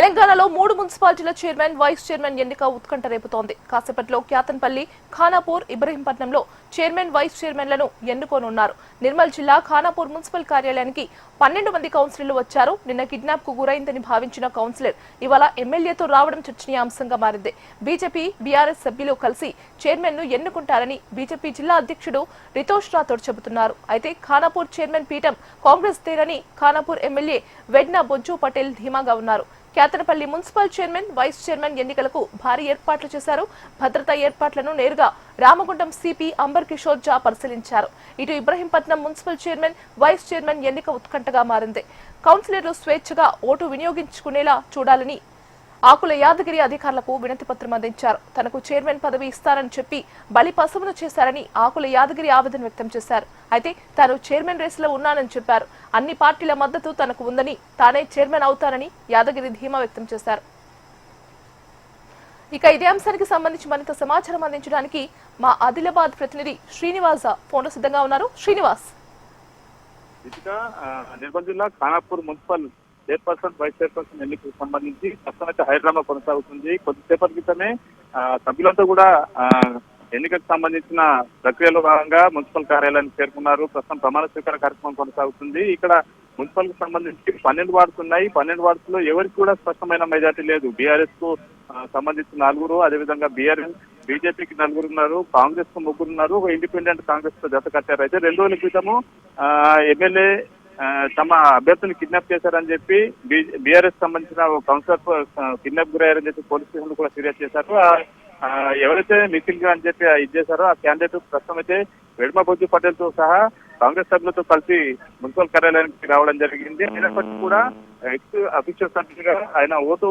తెలంగాణలో 3 మున్సిపాలిటీల chairman vice chairman ఎన్నిక ఉత్కంఠ రేపుతోంది. కాసేపట్లో క్యాతన్పల్లి, ఖానాపూర్, ఇబ్రహీంపట్నంలో చైర్మన్ వైస్ చైర్మన్లను ఎన్నుకోనున్నారు. నిర్మల్ జిల్లా ఖానాపూర్ మున్సిపల్ కార్యాలయానికి 12 మంది కౌన్సిలర్లు వచ్చారు. నిన్న కిడ్నాప్ కు గురైందని భావించిన కౌన్సిలర్ ఇవాళ ఎమ్మెల్యేతో రావడం చర్చనీయాంశంగా మారింది. బీజేపీ, బీఆర్ఎస్ సభ్యులు కలిసి చైర్మన్ ను ఎన్నుకుంటారని బీజేపీ జిల్లా అధ్యక్షుడు రితోష్ రాథోడ్ చెబుతున్నారు. అయితే ఖానాపూర్ చైర్మన్ పీఠం కాంగ్రెస్ దేనని ఖానాపూర్ ఎమ్మెల్యే వెడ్నా బొజ్జు పటేల్ ధీమాగా ఉన్నారు. Kyathanpally municipal chairman, vice chairman ఎన్నికలకు భారీ ఏర్పాట్లు చేశారు. భద్రతా ఏర్పాట్లను నేరుగా రామగుండం సిపి అంబర్ కిషోర్ జా పరిశీలించారు. ఇటు Ibrahimpatnam municipal chairman, vice chairman ఎన్నిక ఉత్కంఠగా మారింది. కౌన్సిలర్లు స్వేచ్ఛగా ఓటు వినియోగించుకునేలా చూడాలని ఆకుల యాదగిరి అధికారులకు వినతి పత్రం అందించారు. తనకు చైర్మన్ పదవి ఇస్తారని చెప్పి బలి పశువును చేశారని ఆకుల యాదగిరి ఆవేదన వ్యక్తం చేశారు. అయితే తాను చైర్మన్ రేసులో ఉన్నానని చెప్పారు. అన్ని పార్టీల మద్దతు తనకు ఉందని, తానే చైర్మన్ అవుతానని యాదగిరి ధీమా వ్యక్తం చేశారు. ఇక ఇదే అంశానికి సంబంధించి మరింత సమాచారం అందించడానికి మా ఆదిలాబాద్ ప్రతినిధి శ్రీనివాస్ ఫోన్లో సిద్ధంగా ఉన్నారు. శ్రీనివాస్, నిర్మల్ జిల్లా Khanapur municipal chairperson, vice chairperson ఎన్నికకు సంబంధించి ప్రస్తుతం హైదరాబాద్ కొనసాగుతుంది. కొద్దిసేపటి క్రితమే సభ్యులంతా కూడా ఎన్నికకు సంబంధించిన ప్రక్రియలో భాగంగా మున్సిపల్ కార్యాలయానికి చేరుకున్నారు. ప్రస్తుతం ప్రమాణ స్వీకార కార్యక్రమం కొనసాగుతుంది. ఇక్కడ మున్సిపల్ కు సంబంధించి 12 వార్డ్స్ ఉన్నాయి. 12 వార్డ్స్ లో ఎవరికి కూడా స్పష్టమైన మెజార్టీ లేదు. బీఆర్ఎస్ కు సంబంధించి 4, అదేవిధంగా బీజేపీకి 4 ఉన్నారు, కాంగ్రెస్ కు 3 ఉన్నారు, ఒక ఇండిపెండెంట్ కాంగ్రెస్ తో జత కట్టారు. అయితే 2 రోజుల క్రితము ఎమ్మెల్యే తమ అభ్యర్థిని కిడ్నాప్ చేశారని చెప్పి బీఆర్ఎస్ సంబంధించిన కౌన్సిలర్ కిడ్నాప్ గురయ్యారని చెప్పి పోలీస్ స్టేషన్ కూడా ఫిర్యాదు చేశారు. ఎవరైతే మిసిల్ అని చెప్పి ఇది చేశారో ఆ క్యాండిడేట్ ప్రస్తుతం అయితే వెడ్మా బొజ్జు పటేల్ తో సహా కాంగ్రెస్ సభ్యులతో కలిసి మున్సిపల్ కార్యాలయానికి రావడం జరిగింది. అయినప్పటికీ కూడా ఎక్స్ అఫీషియల్ సభ్యులుగా ఆయన ఓటు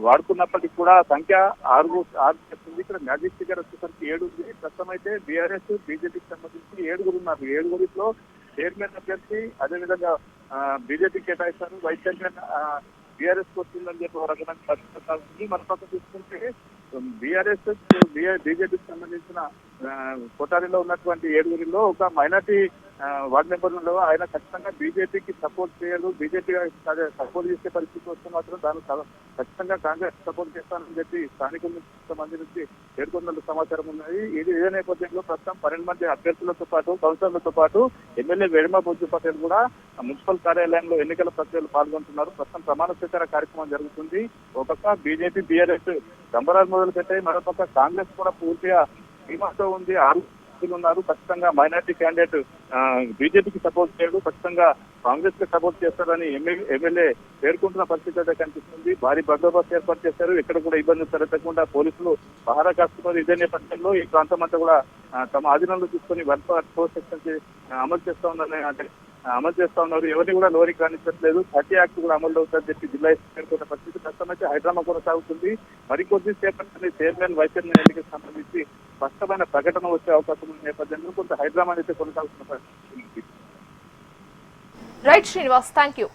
వాడుకున్నప్పటికీ కూడా సంఖ్య 6 చెప్తుంది. ఇక్కడ మ్యాజిక్ ఫిగర్ వచ్చేసరికి 7 ఉంది. ప్రస్తుతం అయితే బీఆర్ఎస్, బీజేపీకి సంబంధించి 7 ఉన్నారు. 7 చైర్మన్ అభ్యర్థి అదేవిధంగా బీజేపీ కేటాయిస్తారు, వైస్ చైర్మన్ బీఆర్ఎస్ వస్తుందని చెప్పి ఒక రకమైన పరిస్థితి ఉంది. మన పక్కన చూసుకుంటే బీఆర్ఎస్, బీజేపీకి సంబంధించిన కోటారిలో ఉన్నటువంటి 7 ఒక మైనార్టీ వార్డు మెంబర్లలో ఆయన ఖచ్చితంగా బీజేపీకి సపోర్ట్ చేయరు, బీజేపీ సపోర్ట్ చేసే పరిస్థితి వస్తే మాత్రం దాని ఖచ్చితంగా కాంగ్రెస్ సపోర్ట్ చేస్తానని చెప్పి స్థానికుల మంది నుంచి పేర్కొన్న సమాచారం ఉన్నది. ఇదే నేపథ్యంలో ప్రస్తుతం 12 మంది అభ్యర్థులతో పాటు కౌన్సిలర్లతో పాటు ఎమ్మెల్యే వెడ్మా బొజ్జు పటేల్ కూడా మున్సిపల్ కార్యాలయంలో ఎన్నికల ప్రక్రియలో పాల్గొంటున్నారు. ప్రస్తుతం ప్రమాణ స్వీకార కార్యక్రమం జరుగుతుంది. ఒక పక్క బీజేపీ, బీఆర్ఎస్ సంబరాలు మొదలు పెట్టాయి. మరోపక్క కాంగ్రెస్ కూడా పూర్తిగా ధీమాతో ఉంది. 6 ఉన్నారు. ఖచ్చితంగా మైనార్టీ క్యాండిడేట్ బీజేపీకి సపోర్ట్ చేయడు, ఖచ్చితంగా కాంగ్రెస్ కి సపోర్ట్ చేస్తారని ఎమ్మెల్యే పేర్కొంటున్న పరిస్థితి అయితే కనిపిస్తుంది. భారీ బందోబస్తు ఏర్పాటు చేశారు. ఎక్కడ కూడా ఇబ్బందులు తలెత్తకుండా పోలీసులు పహారా కాస్తున్నారు. ఇదే నేపథ్యంలో ఈ ప్రాంతం అంతా కూడా తమ ఆధీనంలో తీసుకుని 1 సెక్షన్ అమలు చేస్తా ఉన్నారు. ఎవరిని కూడా లోరికి రాణించట్లేదు. 30 యాక్ట్ కూడా అమలు అవుతుందని చెప్పి జిల్లా పేర్కొన్న పరిస్థితి ప్రస్తుతం అయితే హైదరాబాద్ కొనసాగుతుంది. మరికొద్ది సేపటి చైర్మన్, వైస్ చైర్మన్ ఎన్నికకు సంబంధించి స్పష్టమైన ప్రకటన వచ్చే అవకాశం ఉన్న నేపథ్యంలో కొంత హైదరాబాద్ అయితే కొనసాగుతున్న పరిస్థితి. Right Srinivas, thank you.